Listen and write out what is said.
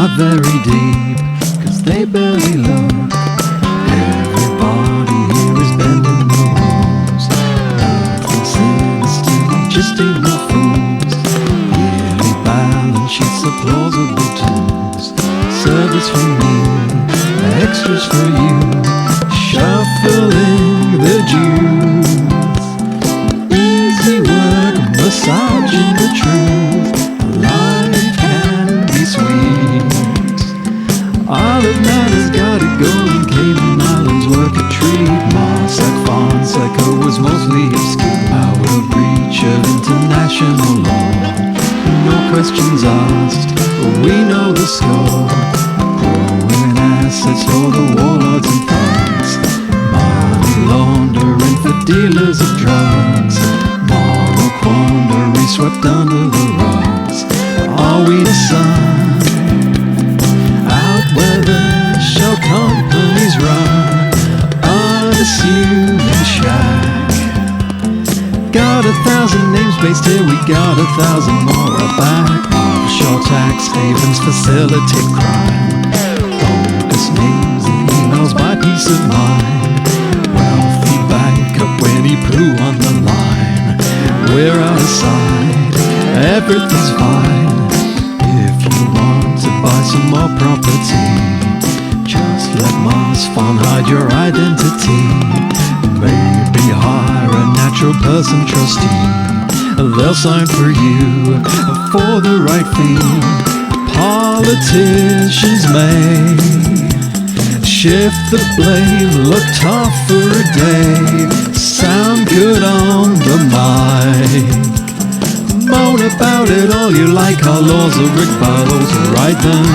are very deep, 'cause they barely look. Everybody here is bending the rules. Nothing sinister, just ain't no fools. Yearly balance sheets are plausible tools. Service for me, extras for you. Shuffling the Jews. Easy work, massaging the truth. Life can be sweet. Olive Matters got it going. Cayman Islands work a treat. Mossack Fonseca was mostly obscure. Out of reach of international law. No questions asked, we know the score. Growing assets for the warlords and thugs. Money laundering for dealers of drugs. Moral quandary swept under the rugs. Are we the sun? Out where the shell companies run. Unassuming shack. Got 1,000 names based here, we got 1,000 more back. Offshore tax havens facilitate crime. Bogus names and emails buy peace of mind. Wealthy banker Winnie Pooh on the line. We're outside, everything's fine. If you want to buy some more property, just let Mars Farm hide your identity. Maybe hire a natural person trustee. They'll sign for you for the right fee. Politicians may shift the blame, look tough for a day, sound good on the mic. Moan about it all you like, our laws are rigged by those who write them.